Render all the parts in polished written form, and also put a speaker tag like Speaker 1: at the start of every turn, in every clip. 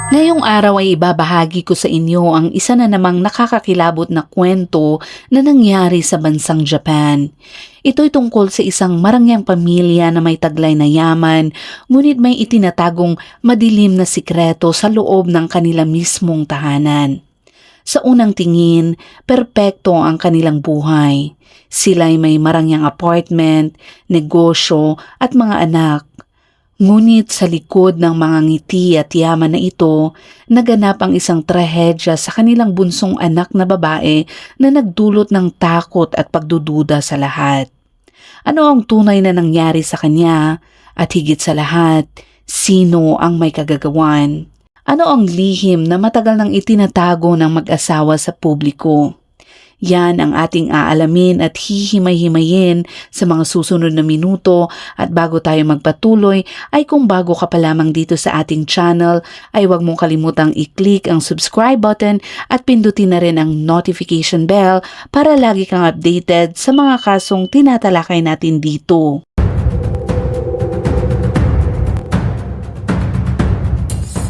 Speaker 1: Ngayong araw ay ibabahagi ko sa inyo ang isa na namang nakakakilabot na kwento na nangyari sa bansang Japan. Ito'y tungkol sa isang marangyang pamilya na may taglay na yaman, ngunit may itinatagong madilim na sikreto sa loob ng kanila mismong tahanan. Sa unang tingin, perpekto ang kanilang buhay. Sila'y may marangyang apartment, negosyo at mga anak. Ngunit sa likod ng mga ngiti at yaman na ito, naganap ang isang trahedya sa kanilang bunsong anak na babae na nagdulot ng takot at pagdududa sa lahat. Ano ang tunay na nangyari sa kanya at higit sa lahat, sino ang may kagagawan? Ano ang lihim na matagal nang itinatago ng mag-asawa sa publiko? Yan ang ating aalamin at hihimay-himayin sa mga susunod na minuto, at bago tayo magpatuloy ay kung bago ka pa lamang dito sa ating channel ay huwag mong kalimutang i-click ang subscribe button at pindutin na rin ang notification bell para lagi kang updated sa mga kasong tinatalakay natin dito.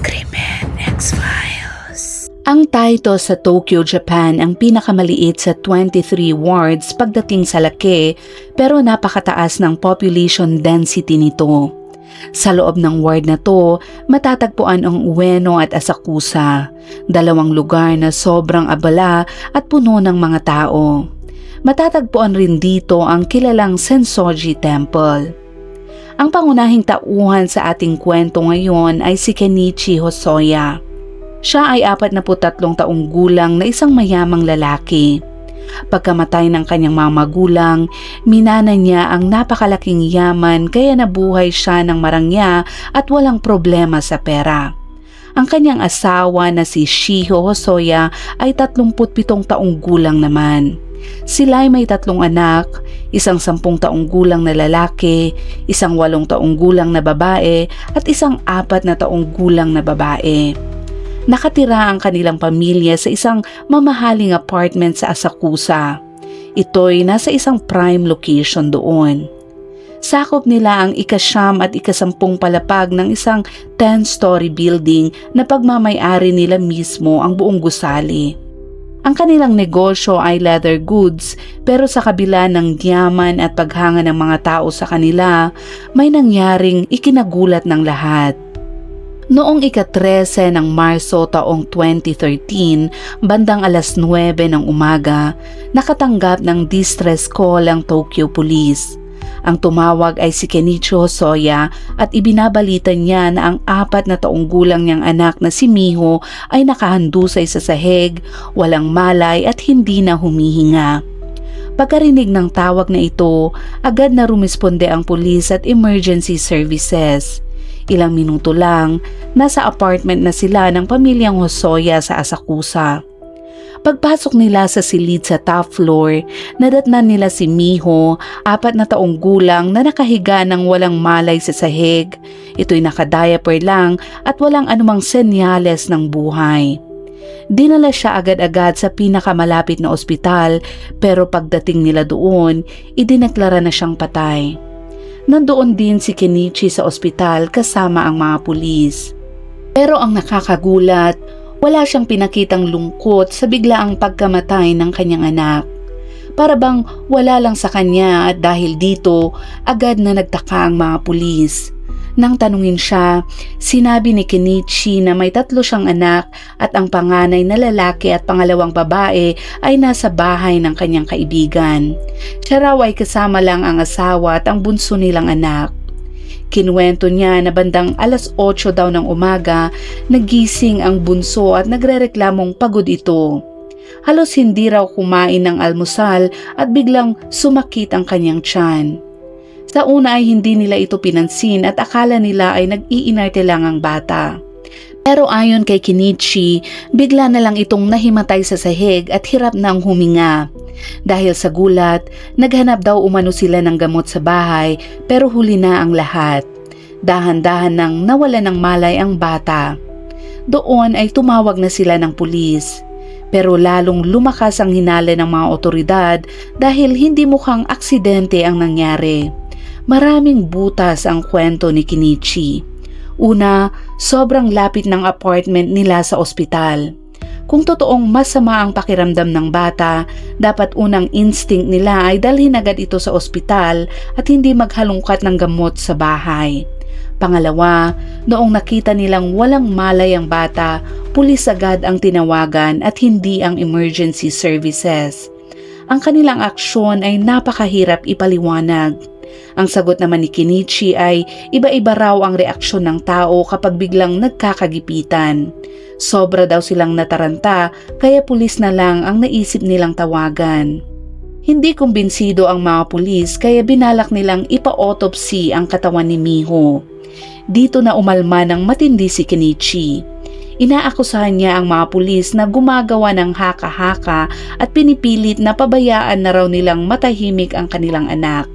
Speaker 1: Krimen X-Files. Ang Taito sa Tokyo, Japan ang pinakamaliit sa 23 wards pagdating sa laki, pero napakataas ng population density nito. Sa loob ng ward na to, matatagpuan ang Ueno at Asakusa, dalawang lugar na sobrang abala at puno ng mga tao. Matatagpuan rin dito ang kilalang Sensoji Temple. Ang pangunahing tauhan sa ating kwento ngayon ay si Kenichi Hosoya. Siya ay 43 taong gulang na isang mayamang lalaki. Pagkamatay ng kanyang mga magulang, minana niya ang napakalaking yaman kaya nabuhay siya ng marangya at walang problema sa pera. Ang kanyang asawa na si Shiho Hosoya ay 37 taong gulang naman. Sila ay may 3 anak, isang 10 taong gulang na lalaki, isang 8 taong gulang na babae at isang 4 na taong gulang na babae. Nakatira ang kanilang pamilya sa isang mamahaling apartment sa Asakusa. Ito'y nasa isang prime location doon. Sakop nila ang ika-9 at ika-10 palapag ng isang 10-story building na pagmamay-ari nila mismo ang buong gusali. Ang kanilang negosyo ay leather goods, pero sa kabila ng yaman at paghanga ng mga tao sa kanila, may nangyaring ikinagulat ng lahat. Noong ika-13 ng Marso taong 2013, bandang alas 9 ng umaga, nakatanggap ng distress call ang Tokyo Police. Ang tumawag ay si Kenichi Hosoya at ibinabalita niya na ang 4 na taong gulang niyang anak na si Miho ay nakahandusay sa sahig, walang malay at hindi na humihinga. Pagkarinig ng tawag na ito, agad na rumisponde ang pulis at emergency services. Ilang minuto lang, nasa apartment na sila ng pamilyang Hosoya sa Asakusa. Pagpasok nila sa silid sa top floor, nadatnan nila si Miho, 4 na taong gulang na nakahiga ng walang malay sa sahig. Ito'y nakadiaper lang at walang anumang senyales ng buhay. Dinala siya agad-agad sa pinakamalapit na ospital, pero pagdating nila doon, idineklara na siyang patay. Nandoon din si Kenichi sa ospital kasama ang mga pulis. Pero ang nakakagulat, wala siyang pinakitang lungkot sa biglaang pagkamatay ng kanyang anak. Para bang wala lang sa kanya, at dahil dito, agad na nagtaka ang mga pulis. Nang tanungin siya, sinabi ni Kenichi na may 3 siyang anak at ang panganay na lalaki at pangalawang babae ay nasa bahay ng kanyang kaibigan. Siya raw ay kasama lang ang asawa at ang bunso nilang anak. Kinuwento niya na bandang alas 8 daw ng umaga, nagising ang bunso at nagrereklamong pagod ito. Halos hindi raw kumain ng almusal at biglang sumakit ang kanyang tiyan. Sa una ay hindi nila ito pinansin at akala nila ay nag-iinarte lang ang bata. Pero ayon kay Kenichi, bigla na lang itong nahimatay sa sahig at hirap na ang huminga. Dahil sa gulat, naghanap daw umano sila ng gamot sa bahay, pero huli na ang lahat. Dahan-dahan nang nawala ng malay ang bata. Doon ay tumawag na sila ng pulis. Pero lalong lumakas ang hinala ng mga otoridad dahil hindi mukhang aksidente ang nangyari. Maraming butas ang kwento ni Kenichi. Una, sobrang lapit ng apartment nila sa ospital. Kung totoong masama ang pakiramdam ng bata, dapat unang instinct nila ay dalhin agad ito sa ospital at hindi maghalungkat ng gamot sa bahay. Pangalawa, noong nakita nilang walang malay ang bata, pulis agad ang tinawagan at hindi ang emergency services. Ang kanilang aksyon ay napakahirap ipaliwanag. Ang sagot naman ni Kenichi ay iba-iba raw ang reaksyon ng tao kapag biglang nagkakagipitan. Sobra daw silang nataranta kaya pulis na lang ang naisip nilang tawagan. Hindi kumbinsido ang mga pulis kaya binalak nilang ipa-autopsy ang katawan ni Miho. Dito na umalma ng matindi si Kenichi. Inaakusahan niya ang mga pulis na gumagawa ng haka-haka at pinipilit na pabayaan na raw nilang matahimik ang kanilang anak.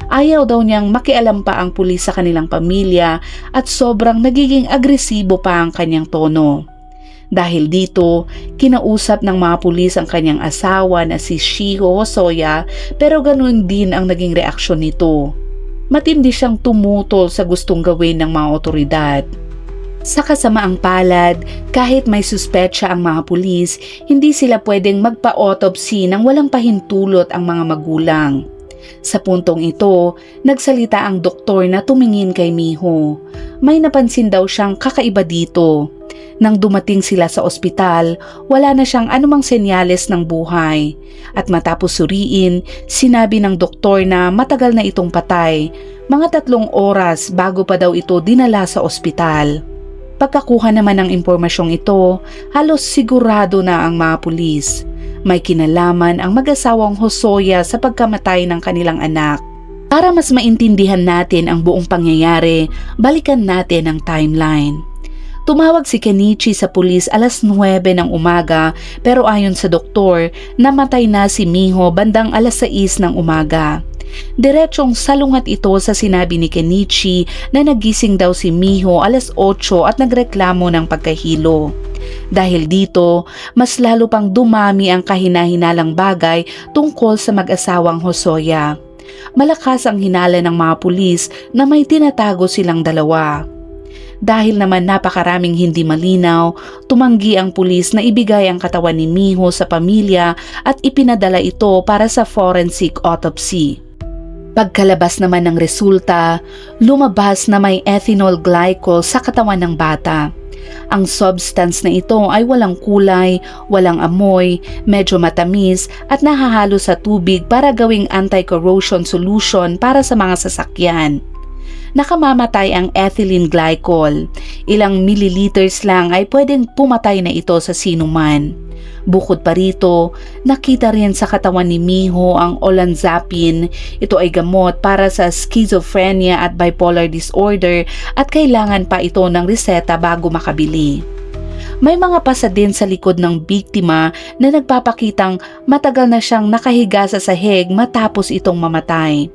Speaker 1: Ayaw daw niyang makialam pa ang pulis sa kanilang pamilya at sobrang nagiging agresibo pa ang kanyang tono. Dahil dito, kinausap ng mga pulis ang kanyang asawa na si Shiho Hosoya pero ganun din ang naging reaksyon nito. Matindi siyang tumutol sa gustong gawin ng mga otoridad. Sa kasamaang palad, kahit may suspetsa ang mga pulis, hindi sila pwedeng magpa-autopsy nang walang pahintulot ang mga magulang. Sa puntong ito, nagsalita ang doktor na tumingin kay Miho. May napansin daw siyang kakaiba dito. Nang dumating sila sa ospital, wala na siyang anumang senyales ng buhay. At matapos suriin, sinabi ng doktor na matagal na itong patay. Mga 3 oras bago pa daw ito dinala sa ospital. Pagkakuha naman ng impormasyong ito, halos sigurado na ang mga pulis. May kinalaman ang mag-asawang Hosoya sa pagkamatay ng kanilang anak. Para mas maintindihan natin ang buong pangyayari, balikan natin ang timeline. Tumawag si Kenichi sa pulis alas 9 ng umaga pero ayon sa doktor, namatay na si Miho bandang alas 6 ng umaga. Diretsong salungat ito sa sinabi ni Kenichi na nagising daw si Miho alas 8 at nagreklamo ng pagkahilo. Dahil dito, mas lalo pang dumami ang kahina-hinalang bagay tungkol sa mag-asawang Hosoya. Malakas ang hinala ng mga pulis na may tinatago silang dalawa. Dahil naman napakaraming hindi malinaw, tumanggi ang pulis na ibigay ang katawan ni Miho sa pamilya at ipinadala ito para sa forensic autopsy. Pagkalabas naman ng resulta, lumabas na may ethanol glycol sa katawan ng bata. Ang substance na ito ay walang kulay, walang amoy, medyo matamis at nahahalo sa tubig para gawing anti-corrosion solution para sa mga sasakyan. Nakamamatay ang ethylene glycol. Ilang milliliters lang ay pwedeng pumatay na ito sa sinuman. Bukod pa rito, nakita rin sa katawan ni Miho ang olanzapine. Ito ay gamot para sa schizophrenia at bipolar disorder at kailangan pa ito ng reseta bago makabili. May mga pasa din sa likod ng biktima na nagpapakitang matagal na siyang nakahiga sa sahig matapos itong mamatay.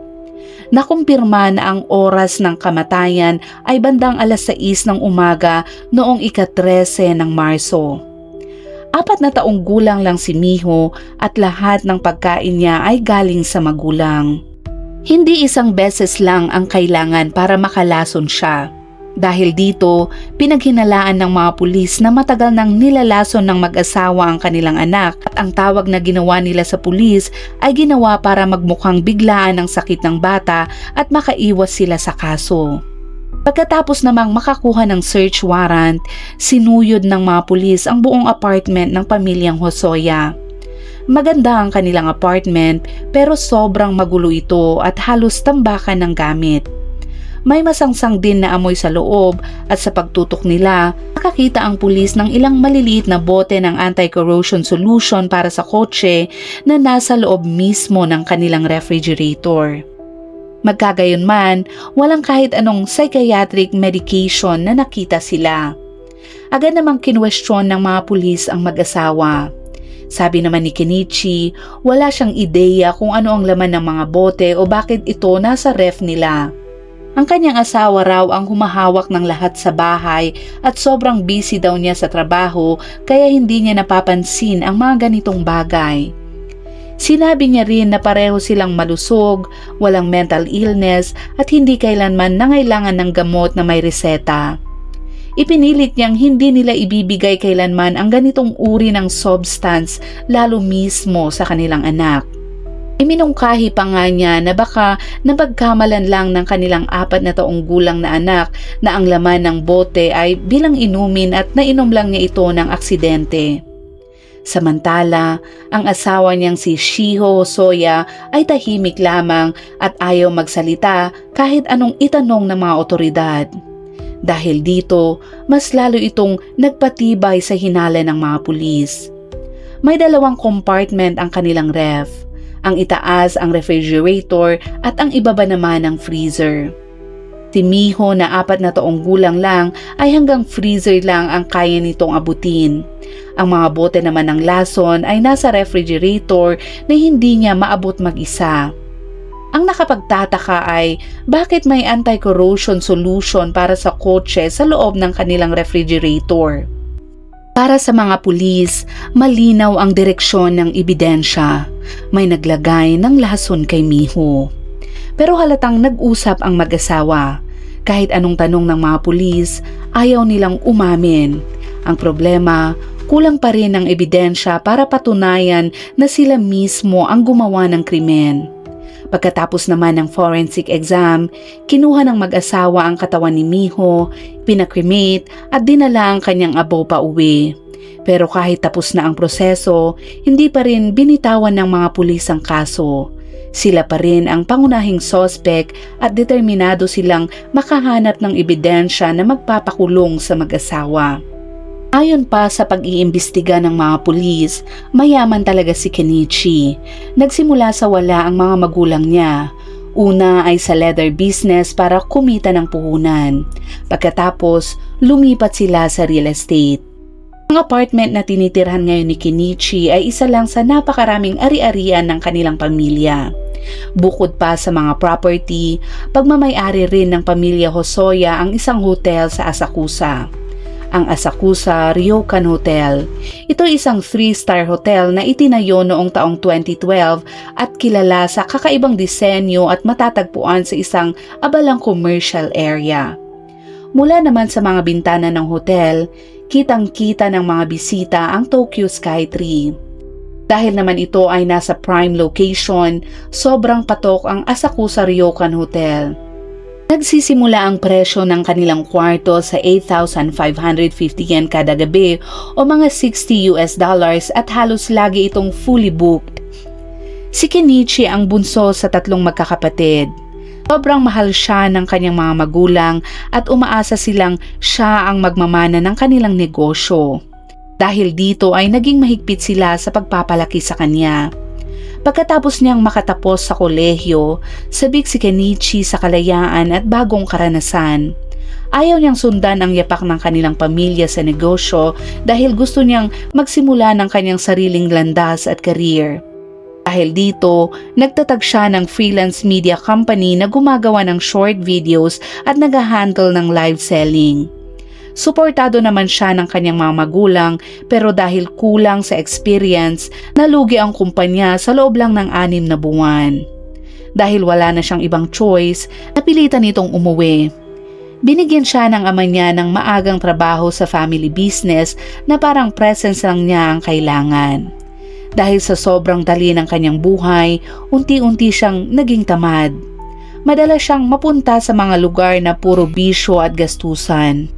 Speaker 1: Nakumpirma na ang oras ng kamatayan ay bandang alas 6 ng umaga noong ika-13 ng Marso. 4 na taong gulang lang si Miho at lahat ng pagkain niya ay galing sa magulang. Hindi isang beses lang ang kailangan para makalason siya. Dahil dito, pinaghinalaan ng mga pulis na matagal nang nilalason ng mag-asawa ang kanilang anak at ang tawag na ginawa nila sa pulis ay ginawa para magmukhang biglaan ang sakit ng bata at makaiwas sila sa kaso. Pagkatapos namang makakuha ng search warrant, sinuyod ng mga pulis ang buong apartment ng pamilyang Hosoya. Maganda ang kanilang apartment pero sobrang magulo ito at halos tambakan ng gamit. May masangsang din na amoy sa loob at sa pagtutok nila, nakakita ang pulis ng ilang maliliit na bote ng anti-corrosion solution para sa kotse na nasa loob mismo ng kanilang refrigerator. Magkagayunman, walang kahit anong psychiatric medication na nakita sila. Agad namang kinwestiyon ng mga pulis ang mag-asawa. Sabi naman ni Kenichi, wala siyang ideya kung ano ang laman ng mga bote o bakit ito nasa ref nila. Ang kanyang asawa raw ang humahawak ng lahat sa bahay at sobrang busy daw niya sa trabaho kaya hindi niya napapansin ang mga ganitong bagay. Sinabi niya rin na pareho silang malusog, walang mental illness at hindi kailanman nangailangan ng gamot na may reseta. Ipinilit niyang hindi nila ibibigay kailanman ang ganitong uri ng substance lalo mismo sa kanilang anak. Iminungkahi pa nga niya na baka napagkamalan lang ng kanilang 4 na taong gulang na anak na ang laman ng bote ay bilang inumin at nainom lang niya ito ng aksidente. Samantala, ang asawa niyang si Shiho Hosoya ay tahimik lamang at ayaw magsalita kahit anong itanong ng mga otoridad. Dahil dito, mas lalo itong nagpatibay sa hinala ng mga pulis. May 2 compartment ang kanilang ref. Ang itaas ang refrigerator at ang ibaba naman ang freezer. Si Miho na 4 na taong gulang lang ay hanggang freezer lang ang kaya nitong abutin. Ang mga bote naman ng lason ay nasa refrigerator na hindi niya maabot mag-isa. Ang nakapagtataka ay bakit may anti-corrosion solution para sa kotse sa loob ng kanilang refrigerator. Para sa mga pulis, malinaw ang direksyon ng ebidensya. May naglagay ng lason kay Miho. Pero halatang nag-usap ang mag-asawa. Kahit anong tanong ng mga pulis, ayaw nilang umamin. Ang problema, kulang pa rin ang ebidensya para patunayan na sila mismo ang gumawa ng krimen. Pagkatapos naman ng forensic exam, kinuha ng mag-asawa ang katawan ni Miho, pinakremate at dinala ang kanyang abo pa uwi. Pero kahit tapos na ang proseso, hindi pa rin binitawan ng mga pulis ang kaso. Sila pa rin ang pangunahing suspect at determinado silang makahanap ng ebidensya na magpapakulong sa mag-asawa. Ayon pa sa pag-iimbestiga ng mga pulis, mayaman talaga si Kenichi. Nagsimula sa wala ang mga magulang niya. Una ay sa leather business para kumita ng puhunan. Pagkatapos, lumipat sila sa real estate. Ang apartment na tinitirhan ngayon ni Kenichi ay isa lang sa napakaraming ari-arian ng kanilang pamilya. Bukod pa sa mga property, pagmamay-ari rin ng pamilya Hosoya ang isang hotel sa Asakusa. Ang Asakusa Ryokan Hotel. Ito ay isang 3-star hotel na itinayo noong taong 2012 at kilala sa kakaibang disenyo at matatagpuan sa isang abalang commercial area. Mula naman sa mga bintana ng hotel, kitang-kita ng mga bisita ang Tokyo Skytree. Dahil naman ito ay nasa prime location, sobrang patok ang Asakusa Ryokan Hotel. Nagsisimula ang presyo ng kanilang kwarto sa 8,550 yen kada gabi o mga $60 at halos lagi itong fully booked. Si Kenichi ang bunso sa 3 magkakapatid. Sobrang mahal siya ng kanyang mga magulang at umaasa silang siya ang magmamana ng kanilang negosyo. Dahil dito ay naging mahigpit sila sa pagpapalaki sa kanya. Pagkatapos niyang makatapos sa kolehiyo, sabik si Kenichi sa kalayaan at bagong karanasan. Ayaw niyang sundan ang yapak ng kanilang pamilya sa negosyo dahil gusto niyang magsimula ng kanyang sariling landas at career. Dahil dito, nagtatag siya ng freelance media company na gumagawa ng short videos at nag-handle ng live selling. Suportado naman siya ng kanyang mga magulang pero dahil kulang sa experience, nalugi ang kumpanya sa loob lang ng 6 na buwan. Dahil wala na siyang ibang choice, napilitan itong umuwi. Binigyan siya ng ama niya ng maagang trabaho sa family business na parang presence lang niya ang kailangan. Dahil sa sobrang dali ng kanyang buhay, unti-unti siyang naging tamad. Madalas siyang mapunta sa mga lugar na puro bisyo at gastusan.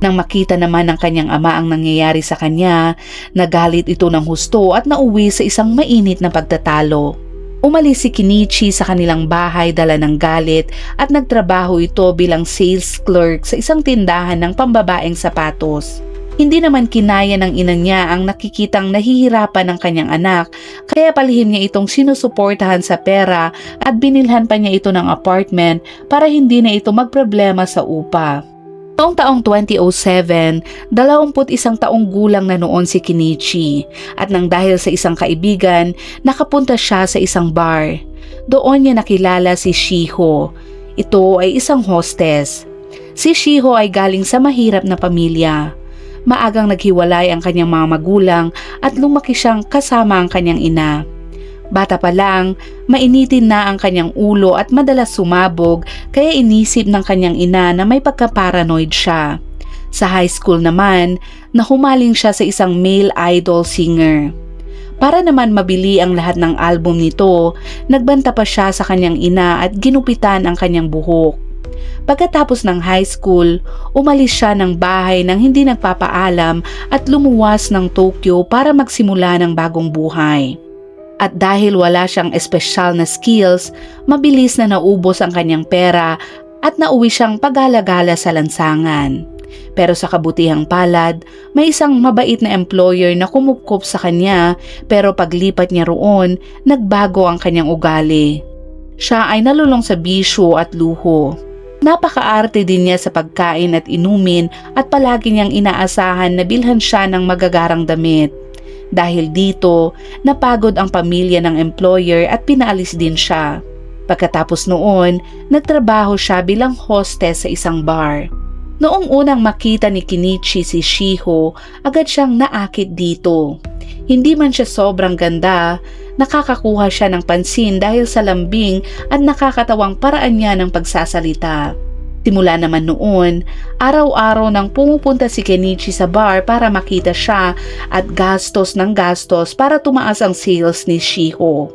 Speaker 1: Nang makita naman ng kanyang ama ang nangyayari sa kanya, nagalit ito ng husto at nauwi sa isang mainit na pagtatalo. Umalis si Kenichi sa kanilang bahay dala ng galit at nagtrabaho ito bilang sales clerk sa isang tindahan ng pambabaeng sapatos. Hindi naman kinaya ng ina niya ang nakikitang nahihirapan ng kanyang anak, kaya palihim niya itong sinusuportahan sa pera at binilhan pa niya ito ng apartment para hindi na ito magproblema sa upa. Noong taong 2007, 21 taong gulang na noon si Kenichi at nang dahil sa isang kaibigan, nakapunta siya sa isang bar. Doon niya nakilala si Shiho. Ito ay isang hostess. Si Shiho ay galing sa mahirap na pamilya. Maagang naghiwalay ang kanyang mga magulang at lumaki siyang kasama ang kanyang ina. Bata pa lang, mainitin na ang kanyang ulo at madalas sumabog kaya inisip ng kanyang ina na may pagka-paranoid siya. Sa high school naman, nahumaling siya sa isang male idol singer. Para naman mabili ang lahat ng album nito, nagbanta pa siya sa kanyang ina at ginupitan ang kanyang buhok. Pagkatapos ng high school, umalis siya ng bahay nang hindi nagpapaalam at lumuwas ng Tokyo para magsimula ng bagong buhay. At dahil wala siyang espesyal na skills, mabilis na naubos ang kanyang pera at nauwi siyang pagala-gala sa lansangan. Pero sa kabutihang palad, may isang mabait na employer na kumupkop sa kanya pero paglipat niya roon, nagbago ang kanyang ugali. Siya ay nalulong sa bisyo at luho. Napakaarte din niya sa pagkain at inumin at palagi niyang inaasahan na bilhan siya ng magagarang damit. Dahil dito, napagod ang pamilya ng employer at pinaalis din siya. Pagkatapos noon, nagtrabaho siya bilang hostess sa isang bar. Noong unang makita ni Kenichi si Shiho, agad siyang naakit dito. Hindi man siya sobrang ganda, nakakakuha siya ng pansin dahil sa lambing at nakakatawang paraan niya ng pagsasalita. Simula naman noon, araw-araw nang pumupunta si Kenichi sa bar para makita siya at gastos ng gastos para tumaas ang sales ni Shiho.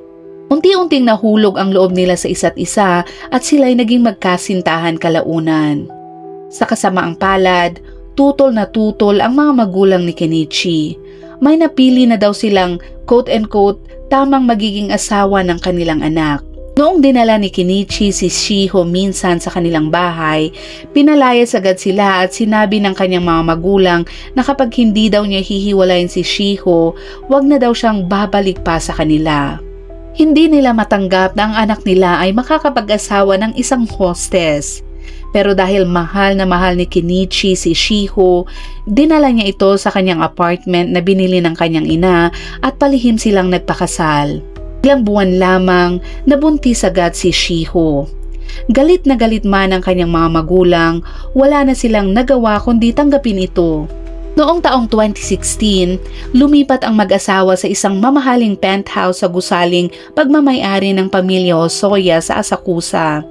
Speaker 1: Unti-unting nahulog ang loob nila sa isa't isa at sila'y naging magkasintahan kalaunan. Sa kasamaang palad, tutol na tutol ang mga magulang ni Kenichi. May napili na daw silang quote-unquote tamang magiging asawa ng kanilang anak. Noong dinala ni Kenichi si Shiho minsan sa kanilang bahay, pinalayas agad sila at sinabi ng kanyang mga magulang na kapag hindi daw niya hihiwalayin si Shiho, wag na daw siyang babalik pa sa kanila. Hindi nila matanggap na ang anak nila ay makakapag-asawa ng isang hostess. Pero dahil mahal na mahal ni Kenichi si Shiho, dinala niya ito sa kanyang apartment na binili ng kanyang ina at palihim silang nagpakasal. Ilang buwan lamang, nabuntis agad si Shiho. Galit na galit man ang kanyang mga magulang, wala na silang nagawa kundi tanggapin ito. Noong taong 2016, lumipat ang mag-asawa sa isang mamahaling penthouse sa gusaling pagmamay-ari ng pamilya Hosoya sa Asakusa.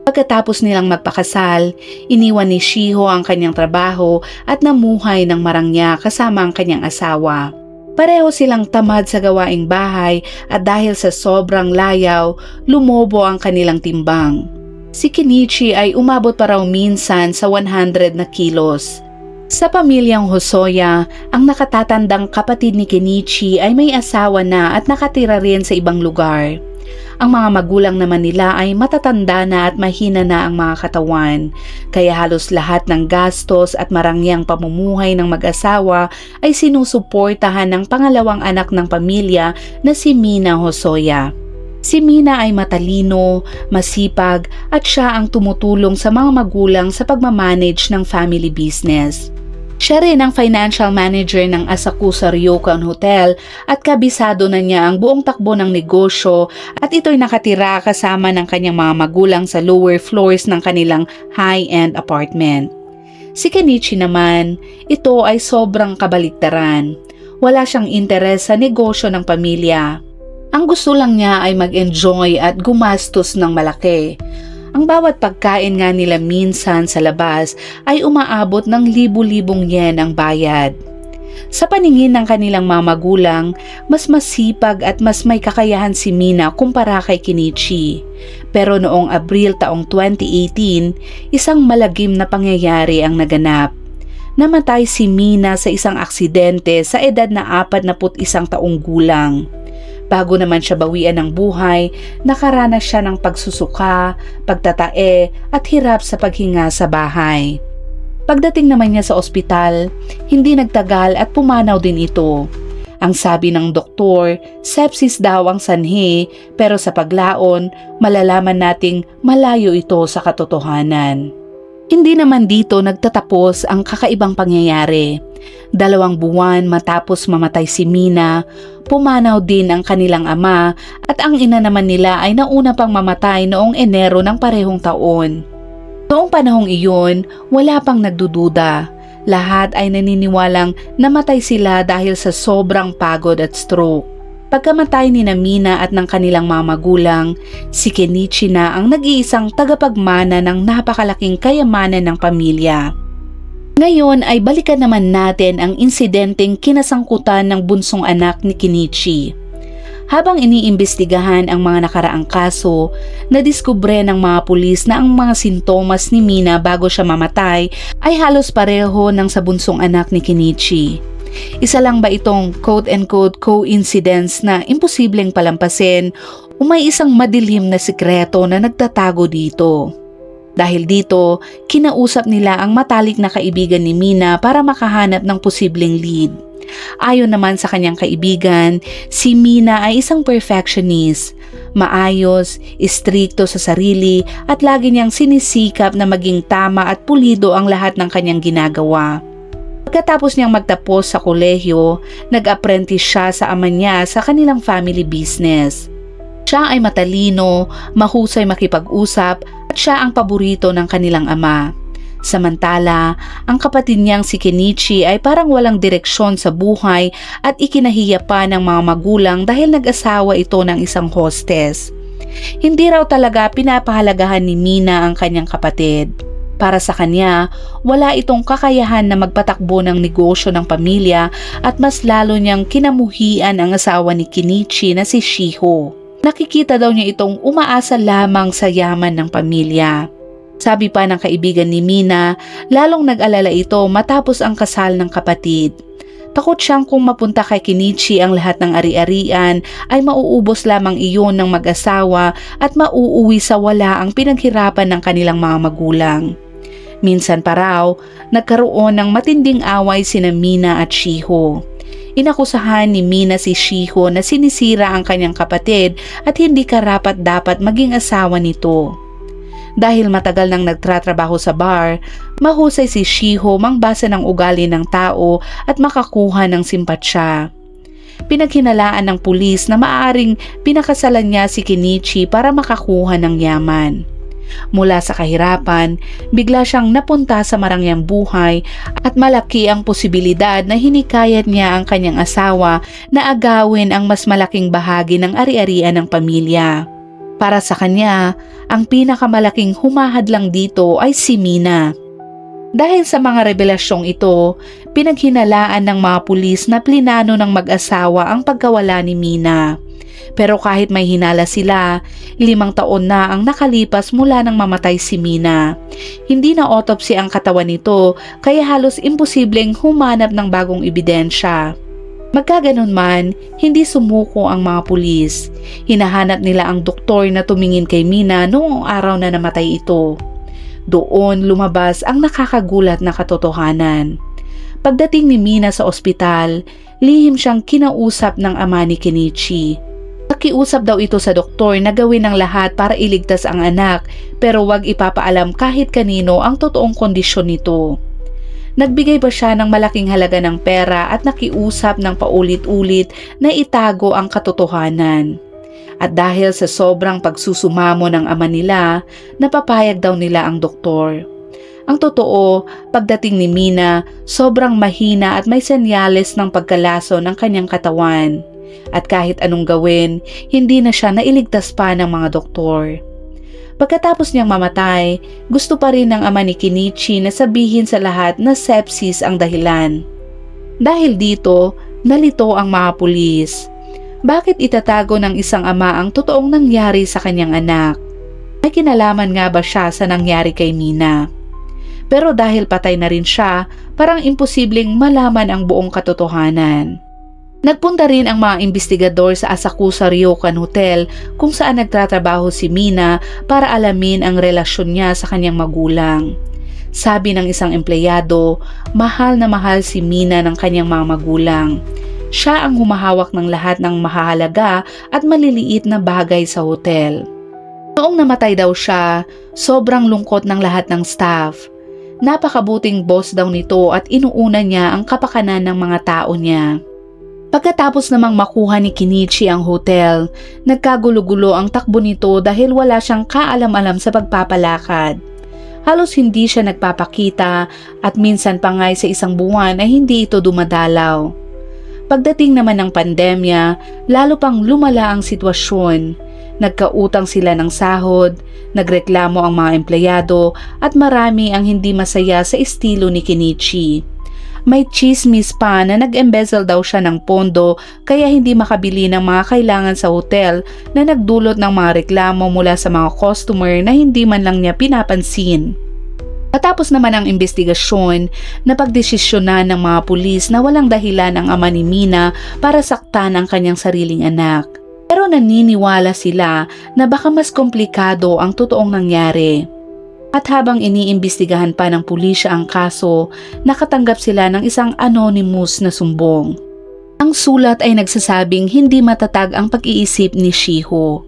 Speaker 1: Pagkatapos nilang magpakasal, iniwan ni Shiho ang kanyang trabaho at namuhay ng marangya kasama ang kanyang asawa. Pareho silang tamad sa gawaing bahay at dahil sa sobrang layaw, lumobo ang kanilang timbang. Si Kenichi ay umabot pa raw minsan sa 100 na kilos. Sa pamilyang Hosoya, ang nakatatandang kapatid ni Kenichi ay may asawa na at nakatira rin sa ibang lugar. Ang mga magulang naman nila ay matatanda na at mahina na ang mga katawan, kaya halos lahat ng gastos at marangyang pamumuhay ng mag-asawa ay sinusuportahan ng pangalawang anak ng pamilya na si Mina Hosoya. Si Mina ay matalino, masipag at siya ang tumutulong sa mga magulang sa pagmamanage ng family business. Siya rin ang financial manager ng Asakusa Ryokan Hotel at kabisado na niya ang buong takbo ng negosyo at ito'y nakatira kasama ng kanyang mga magulang sa lower floors ng kanilang high-end apartment. Si Kenichi naman, ito ay sobrang kabaliktaran. Wala siyang interes sa negosyo ng pamilya. Ang gusto lang niya ay mag-enjoy at gumastos ng malaki. Ang bawat pagkain nga nila minsan sa labas ay umaabot ng libu-libong yen ang bayad. Sa paningin ng kanilang mga magulang, mas masipag at mas may kakayahan si Mina kumpara kay Kenichi. Pero noong Abril taong 2018, isang malagim na pangyayari ang naganap. Namatay si Mina sa isang aksidente sa edad na 41 taong gulang. Bago naman siya bawian ng buhay, nakaranas siya ng pagsusuka, pagtatae at hirap sa paghinga sa bahay. Pagdating naman niya sa ospital, hindi nagtagal at pumanaw din ito. Ang sabi ng doktor, sepsis daw ang sanhi, pero sa paglaon, malalaman nating malayo ito sa katotohanan. Hindi naman dito nagtatapos ang kakaibang pangyayari. 2 buwan matapos mamatay si Mina, pumanaw din ang kanilang ama at ang ina naman nila ay nauna pang mamatay noong Enero ng parehong taon. Noong panahong iyon, wala pang nagdududa. Lahat ay naniniwalang namatay sila dahil sa sobrang pagod at stroke. Pagkamatay ni Mina at ng kanilang mga magulang, si Kenichi na ang nag-iisang tagapagmana ng napakalaking kayamanan ng pamilya. Ngayon ay balikan naman natin ang insidenteng kinasangkutan ng bunsong anak ni Kenichi. Habang iniimbestigahan ang mga nakaraang kaso, nadiskubre ng mga pulis na ang mga sintomas ni Mina bago siya mamatay ay halos pareho ng sa bunsong anak ni Kenichi. Isa lang ba itong quote-unquote coincidence na imposibleng palampasin o may isang madilim na sikreto na nagtatago dito? Dahil dito, kinausap nila ang matalik na kaibigan ni Mina para makahanap ng posibleng lead. Ayon naman sa kanyang kaibigan, si Mina ay isang perfectionist, maayos, istrikto sa sarili at lagi niyang sinisikap na maging tama at pulido ang lahat ng kanyang ginagawa. Pagkatapos niyang magtapos sa kolehiyo, nag-apprentice siya sa ama niya sa kanilang family business. Siya ay matalino, mahusay makipag-usap at siya ang paborito ng kanilang ama. Samantala, ang kapatid niyang si Kenichi ay parang walang direksyon sa buhay at ikinahiya pa ng mga magulang dahil nag-asawa ito ng isang hostess. Hindi raw talaga pinapahalagahan ni Mina ang kanyang kapatid. Para sa kanya, wala itong kakayahan na magpatakbo ng negosyo ng pamilya at mas lalo niyang kinamuhian ang asawa ni Kenichi na si Shiho. Nakikita daw niya itong umaasa lamang sa yaman ng pamilya. Sabi pa ng kaibigan ni Mina, lalong nag-alala ito matapos ang kasal ng kapatid. Takot siyang kung mapunta kay Kenichi ang lahat ng ari-arian ay mauubos lamang iyon ng mag-asawa at mauuwi sa wala ang pinaghirapan ng kanilang mga magulang. Minsan pa raw, nagkaroon ng matinding away sina Mina at Shiho. Inakusahan ni Mina si Shiho na sinisira ang kanyang kapatid at hindi karapat-dapat maging asawa nito. Dahil matagal nang nagtratrabaho sa bar, mahusay si Shiho mangbasa ng ugali ng tao at makakuha ng simpatsya. Pinaghinalaan ng pulis na maaaring pinakasalan niya si Kenichi para makakuha ng yaman. Mula sa kahirapan, bigla siyang napunta sa marangyang buhay at malaki ang posibilidad na hinikayat niya ang kanyang asawa na agawin ang mas malaking bahagi ng ari-arian ng pamilya. Para sa kanya, ang pinakamalaking humahadlang dito ay si Mina. Dahil sa mga revelasyong ito, pinaghinalaan ng mga pulis na plinano ng mag-asawa ang pagkawala ni Mina. Pero kahit may hinala sila, 5 taon na ang nakalipas mula nang mamatay si Mina. Hindi na autopsy ang katawan nito kaya halos imposibleng humanap ng bagong ebidensya. Magkaganon man, hindi sumuko ang mga pulis. Hinahanap nila ang doktor na tumingin kay Mina noong araw na namatay ito. Doon lumabas ang nakakagulat na katotohanan. Pagdating ni Mina sa ospital, lihim siyang kinausap ng ama ni Kenichi. Nakiusap daw ito sa doktor na gawin ang lahat para iligtas ang anak pero wag ipapaalam kahit kanino ang totoong kondisyon nito. Nagbigay pa siya ng malaking halaga ng pera at nakiusap ng paulit-ulit na itago ang katotohanan. At dahil sa sobrang pagsusumamo ng ama nila, napapayag daw nila ang doktor. Ang totoo, pagdating ni Mina, sobrang mahina at may senyales ng pagkalaso ng kanyang katawan. At kahit anong gawin, hindi na siya nailigtas pa ng mga doktor. Pagkatapos niyang mamatay, gusto pa rin ng ama ni Kenichi na sabihin sa lahat na sepsis ang dahilan. Dahil dito, nalito ang mga pulis. Bakit itatago ng isang ama ang totoong nangyari sa kanyang anak? May kinalaman nga ba siya sa nangyari kay Mina? Pero dahil patay na rin siya, parang imposibleng malaman ang buong katotohanan. Nagpunta rin ang mga investigador sa Asakusa Ryokan Hotel kung saan nagtatrabaho si Mina para alamin ang relasyon niya sa kanyang magulang. Sabi ng isang empleyado, mahal na mahal si Mina ng kanyang mga magulang. Siya ang humahawak ng lahat ng mahalaga at maliliit na bagay sa hotel. Noong namatay daw siya, sobrang lungkot ng lahat ng staff. Napakabuting boss daw nito at inuuna niya ang kapakanan ng mga tao niya. Pagkatapos namang makuha ni Kenichi ang hotel, nagkagulo-gulo ang takbo nito dahil wala siyang kaalam-alam sa pagpapalakad. Halos hindi siya nagpapakita at minsan pa nga sa isang buwan ay hindi ito dumadalaw. Pagdating naman ng pandemya, lalo pang lumala ang sitwasyon. Nagkautang sila ng sahod, nagreklamo ang mga empleyado at marami ang hindi masaya sa estilo ni Kenichi. May chismis pa na nag-embezzle daw siya ng pondo kaya hindi makabili ng mga kailangan sa hotel na nagdulot ng mga reklamo mula sa mga customer na hindi man lang niya pinapansin. Matapos naman ang investigasyon, napagdesisyonan ng mga pulis na walang dahilan ang ama ni Mina para saktan ang kanyang sariling anak. Pero naniniwala sila na baka mas komplikado ang totoong nangyari. At habang iniimbestigahan pa ng pulisya ang kaso, nakatanggap sila ng isang anonymous na sumbong. Ang sulat ay nagsasabing hindi matatag ang pag-iisip ni Shiho.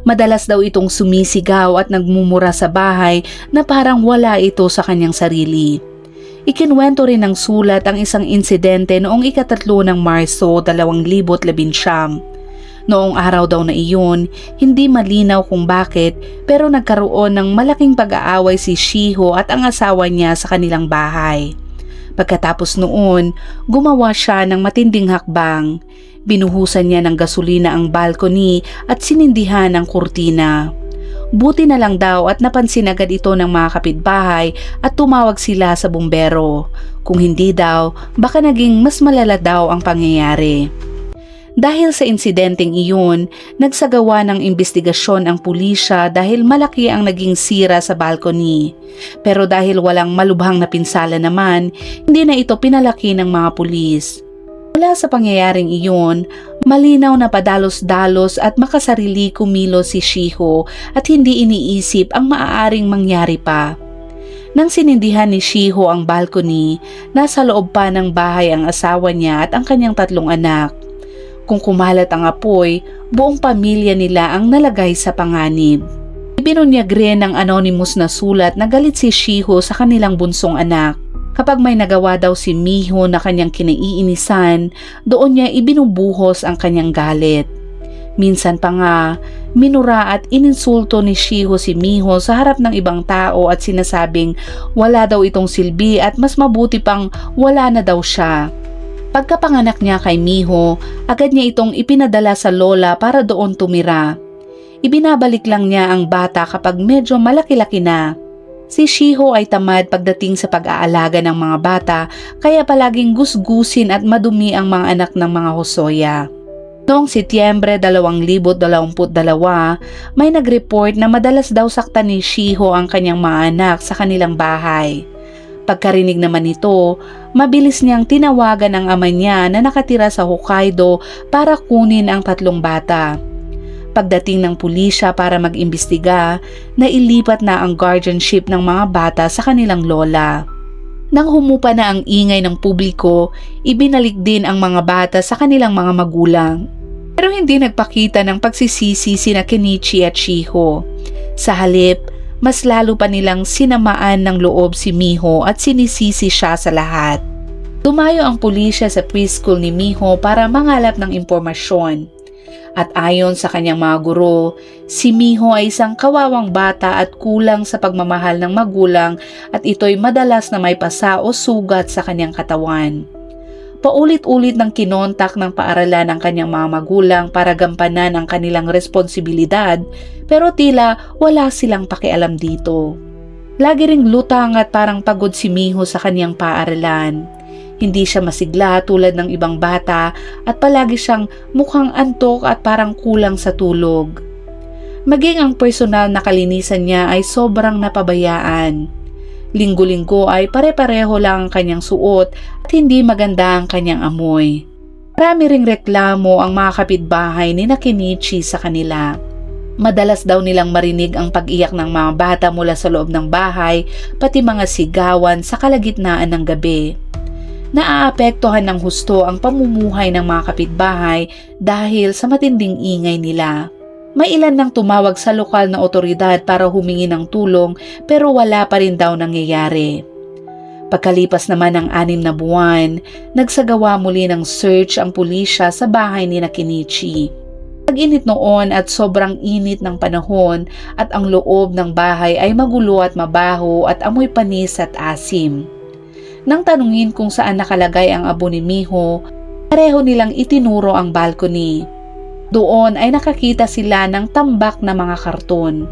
Speaker 1: Madalas daw itong sumisigaw at nagmumura sa bahay na parang wala ito sa kanyang sarili. Ikinwento rin ng sulat ang isang insidente noong 3 ng Marso 2019. Noong araw daw na iyon, hindi malinaw kung bakit pero nagkaroon ng malaking pag-aaway si Shiho at ang asawa niya sa kanilang bahay. Pagkatapos noon, gumawa siya ng matinding hakbang. Binuhusan niya ng gasolina ang balcony at sinindihan ang kurtina. Buti na lang daw at napansin agad ito ng mga kapitbahay at tumawag sila sa bumbero. Kung hindi daw, baka naging mas malala daw ang pangyayari. Dahil sa insidenteng iyon, nagsagawa ng investigasyon ang pulisya dahil malaki ang naging sira sa balcony. Pero dahil walang malubhang na pinsala naman, hindi na ito pinalaki ng mga pulis. Mula sa pangyayaring iyon, malinaw na padalos-dalos at makasarili kumilos si Shiho at hindi iniisip ang maaaring mangyari pa. Nang sinindihan ni Shiho ang balcony, nasa loob pa ng bahay ang asawa niya at ang kanyang 3 anak. Kung kumalat ang apoy, buong pamilya nila ang nalagay sa panganib. Ibinunyag rin ng anonymous na sulat na galit si Shiho sa kanilang bunsong anak. Kapag may nagawa daw si Miho na kanyang kinaiinisan, doon niya ibinubuhos ang kanyang galit. Minsan pa nga, minura at ininsulto ni Shiho si Miho sa harap ng ibang tao at sinasabing wala daw itong silbi at mas mabuti pang wala na daw siya. Pagkapanganak niya kay Miho, agad niya itong ipinadala sa lola para doon tumira. Ibinabalik lang niya ang bata kapag medyo malaki-laki na. Si Shiho ay tamad pagdating sa pag-aalaga ng mga bata kaya palaging gusgusin at madumi ang mga anak ng mga Hosoya. Noong Setyembre 2022, may nag-report na madalas daw saktan ni Shiho ang kanyang mga anak sa kanilang bahay. Pagkarinig naman nito, mabilis niyang tinawagan ang ama niya na nakatira sa Hokkaido para kunin ang 3 bata. Pagdating ng pulisya para mag-imbestiga, nailipat na ang guardianship ng mga bata sa kanilang lola. Nang humupa na ang ingay ng publiko, ibinalik din ang mga bata sa kanilang mga magulang. Pero hindi nagpakita ng pagsisisi sina Kenichi at Shiho. Sa halip, mas lalo pa nilang sinamaan ng loob si Miho at sinisisi siya sa lahat. Tumayo ang pulisya sa preschool ni Miho para mangalap ng impormasyon. At ayon sa kanyang mga guro, si Miho ay isang kawawang bata at kulang sa pagmamahal ng magulang at ito'y madalas na may pasa o sugat sa kanyang katawan. Paulit-ulit ng kinontak ng paaralan ang kanyang mga magulang para gampanan ang kanilang responsibilidad pero tila wala silang pakialam dito. Lagi ring lutang at parang pagod si Miho sa kanyang paaralan. Hindi siya masigla tulad ng ibang bata at palagi siyang mukhang antok at parang kulang sa tulog. Maging ang personal na kalinisan niya ay sobrang napabayaan. Linggo-linggo ay pare-pareho lang ang kanyang suot at hindi maganda ang kanyang amoy. Marami ring reklamo ang mga kapitbahay ni Kenichi sa kanila. Madalas daw nilang marinig ang pag-iyak ng mga bata mula sa loob ng bahay, pati mga sigawan sa kalagitnaan ng gabi. Naaapektuhan ng husto ang pamumuhay ng mga kapitbahay dahil sa matinding ingay nila. May ilan nang tumawag sa lokal na otoridad para humingi ng tulong pero wala pa rin daw nangyayari. Pagkalipas naman ng 6 na buwan, nagsagawa muli ng search ang pulisya sa bahay ni Kenichi. Pag-init noon at sobrang init ng panahon at ang loob ng bahay ay magulo at mabaho at amoy panis at asim. Nang tanungin kung saan nakalagay ang abo ni Miho, Pareho nilang itinuro ang balcony. Doon ay nakakita sila ng tambak na mga karton.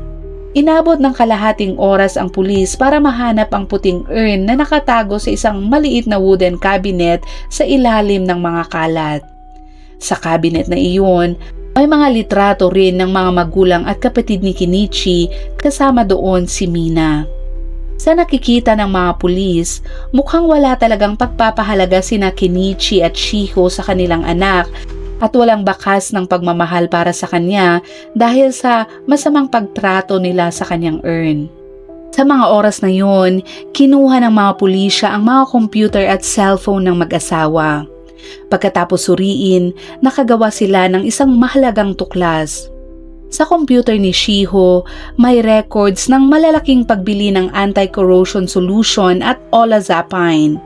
Speaker 1: Inabot ng kalahating oras ang pulis para mahanap ang puting urn na nakatago sa isang maliit na wooden cabinet sa ilalim ng mga kalat. Sa cabinet na iyon, may mga litrato rin ng mga magulang at kapatid ni Kenichi, kasama doon si Mina. Sa nakikita ng mga pulis, mukhang wala talagang pagpapahalaga sina Kenichi at Shiho sa kanilang anak at walang bakas ng pagmamahal para sa kanya dahil sa masamang pagtrato nila sa kanyang urn. Sa mga oras na yun, kinuha ng mga pulisya ang mga computer at cellphone ng mag-asawa. Pagkatapos suriin, nakagawa sila ng isang mahalagang tuklas. Sa computer ni Shiho, may records ng malalaking pagbili ng anti-corrosion solution at olazapine.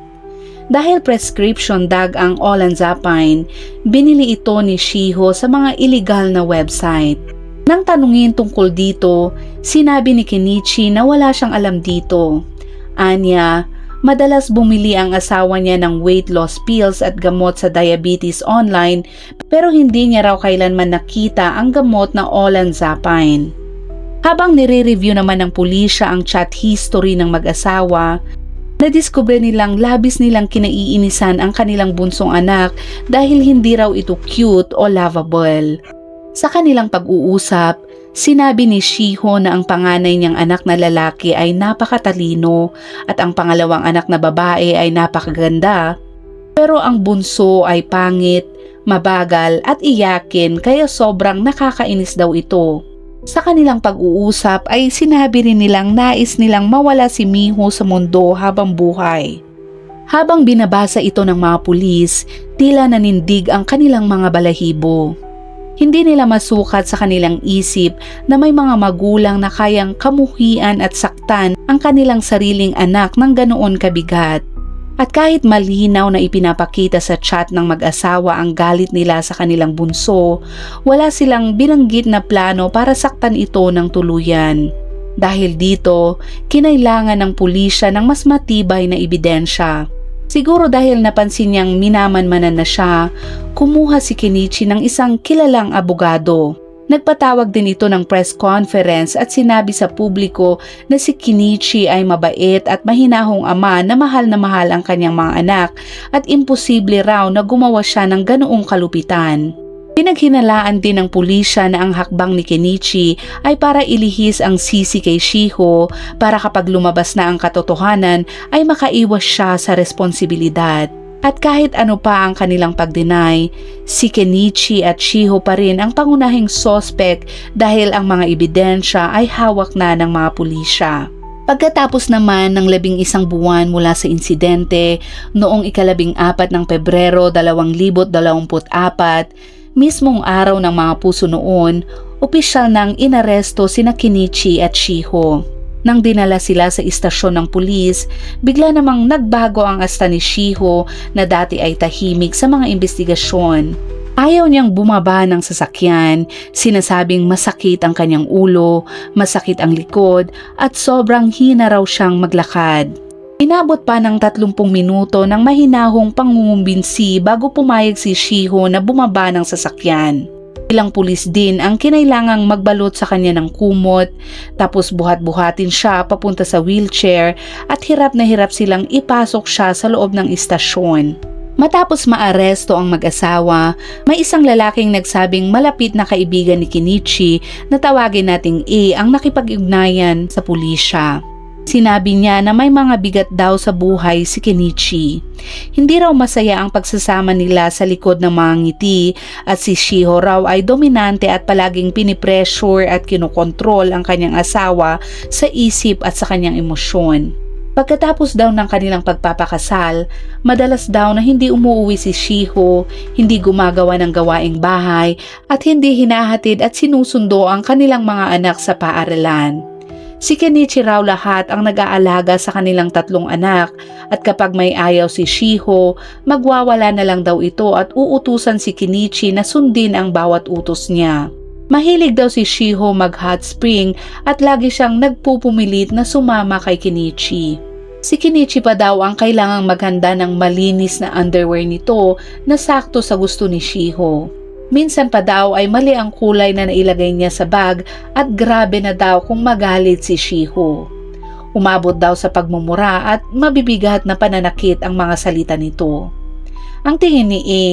Speaker 1: Dahil prescription drug ang olanzapine, binili ito ni Shiho sa mga illegal na website. Nang tanungin tungkol dito, sinabi ni Kenichi na wala siyang alam dito. Anya, madalas bumili ang asawa niya ng weight loss pills at gamot sa diabetes online pero hindi niya raw kailanman nakita ang gamot na olanzapine. Habang nire-review naman ng pulisya ang chat history ng mag-asawa, nadiskubre nilang labis nilang kinaiinisan ang kanilang bunsong anak dahil hindi raw ito cute o lovable. Sa kanilang pag-uusap, sinabi ni Shiho na ang panganay niyang anak na lalaki ay napakatalino at ang pangalawang anak na babae ay napakaganda. Pero ang bunso ay pangit, mabagal at iyakin kaya sobrang nakakainis daw ito. Sa kanilang pag-uusap ay sinabi rin nilang nais nilang mawala si Miho sa mundo habang buhay. Habang binabasa ito ng mga pulis, tila nanindig ang kanilang mga balahibo. Hindi nila masukat sa kanilang isip na may mga magulang na kayang kamuhian at saktan ang kanilang sariling anak ng ganoon kabigat. At kahit malinaw na ipinapakita sa chat ng mag-asawa ang galit nila sa kanilang bunso, wala silang binanggit na plano para saktan ito ng tuluyan. Dahil dito, kinailangan ng pulisya ng mas matibay na ebidensya. Siguro dahil napansin niyang minamanmanan na siya, kumuha si Kenichi ng isang kilalang abogado. Nagpatawag din ito ng press conference at sinabi sa publiko na si Kenichi ay mabait at mahinahong ama na mahal ang kanyang mga anak at imposible raw na gumawa siya ng ganoong kalupitan. Pinaghinalaan din ng pulisya na ang hakbang ni Kenichi ay para ilihis ang sisi kay Shiho para kapag lumabas na ang katotohanan ay makaiwas siya sa responsibilidad. At kahit ano pa ang kanilang pag-deny, si Kenichi at Shiho pa rin ang pangunahing suspect dahil ang mga ebidensya ay hawak na ng mga pulisya. Pagkatapos naman ng 11 buwan mula sa insidente, noong 14 ng Pebrero 2024, mismong araw ng mga puso noon, opisyal nang inaresto sina Kenichi at Shiho. Nang dinala sila sa istasyon ng pulis, bigla namang nagbago ang asta ni Shiho na dati ay tahimik sa mga investigasyon. Ayaw niyang bumaba ng sasakyan, sinasabing masakit ang kanyang ulo, masakit ang likod at sobrang hina raw siyang maglakad. Inabot pa ng 30 minuto ng mahinahong pangungumbinsi bago pumayag si Shiho na bumaba ng sasakyan. Ilang pulis din ang kinailangang magbalot sa kanya ng kumot, tapos buhat-buhatin siya papunta sa wheelchair at hirap na hirap silang ipasok siya sa loob ng istasyon. Matapos maaresto ang mag-asawa, may isang lalaking nagsabing malapit na kaibigan ni Kenichi na tawagin nating A ang nakipag-ugnayan sa pulisya. Sinabi niya na may mga bigat daw sa buhay si Kenichi. Hindi raw masaya ang pagsasama nila sa likod ng mga ngiti at si Shiho raw ay dominante at palaging pinipressure at kinokontrol ang kanyang asawa sa isip at sa kanyang emosyon. Pagkatapos daw ng kanilang pagpapakasal, madalas daw na hindi umuwi si Shiho, hindi gumagawa ng gawaing bahay at hindi hinahatid at sinusundo ang kanilang mga anak sa paaralan. Si Kenichi raw lahat ang nag-aalaga sa kanilang 3 anak at kapag may ayaw si Shiho, magwawala na lang daw ito at uutusan si Kenichi na sundin ang bawat utos niya. Mahilig daw si Shiho mag-hot spring at lagi siyang nagpupumilit na sumama kay Kenichi. Si Kenichi pa daw ang kailangang maghanda ng malinis na underwear nito na sakto sa gusto ni Shiho. Minsan pa daw ay mali ang kulay na nailagay niya sa bag at grabe na daw kung magalit si Shiho. Umabot daw sa pagmumura at mabibigat na pananakit ang mga salita nito. Ang tingin ni E,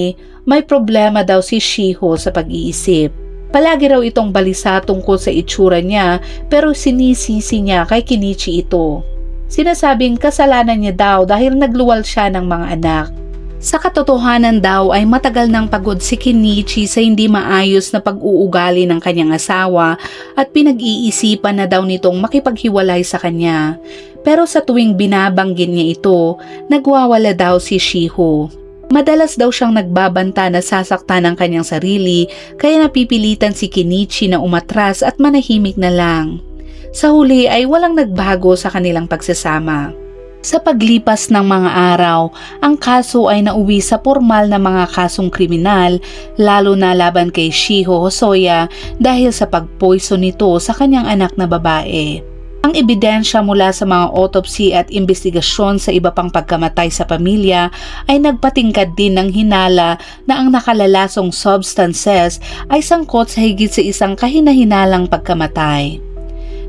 Speaker 1: may problema daw si Shiho sa pag-iisip. Palagi raw itong balisa tungkol sa itsura niya pero sinisisi niya kay Kenichi ito. Sinasabing kasalanan niya daw dahil nagluwal siya ng mga anak. Sa katotohanan daw ay matagal nang pagod si Kenichi sa hindi maayos na pag-uugali ng kanyang asawa at pinag-iisipan na daw nitong makipaghiwalay sa kanya. Pero sa tuwing binabanggit niya ito, nagwawala daw si Shiho. Madalas daw siyang nagbabanta na sasaktan ng kanyang sarili kaya napipilitan si Kenichi na umatras at manahimik na lang. Sa huli ay walang nagbago sa kanilang pagsasama. Sa paglipas ng mga araw, ang kaso ay nauwi sa formal na mga kasong kriminal lalo na laban kay Shiho Hosoya dahil sa pag-poison nito sa kanyang anak na babae. Ang ebidensya mula sa mga autopsy at investigasyon sa iba pang pagkamatay sa pamilya ay nagpatingkad din ng hinala na ang nakalalasong substances ay sangkot sa higit sa isang kahinahinalang pagkamatay.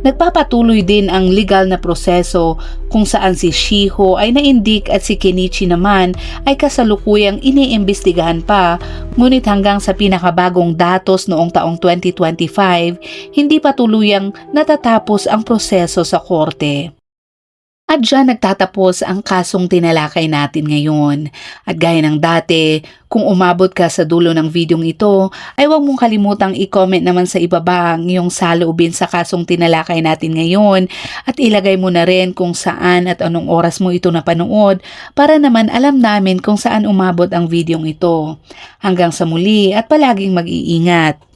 Speaker 1: Nagpapatuloy din ang legal na proseso kung saan si Shiho ay naindik at si Kenichi naman ay kasalukuyang iniimbestigahan pa, ngunit hanggang sa pinakabagong datos noong taong 2025, hindi pa tuluyang natatapos ang proseso sa korte. At dyan nagtatapos ang kasong tinalakay natin ngayon. At gaya ng dati, kung umabot ka sa dulo ng videong ito, ay huwag mong kalimutang i-comment naman sa ibaba ang iyong saloobin sa kasong tinalakay natin ngayon at ilagay mo na rin kung saan at anong oras mo ito napanood para naman alam namin kung saan umabot ang videong ito. Hanggang sa muli at palaging mag-iingat.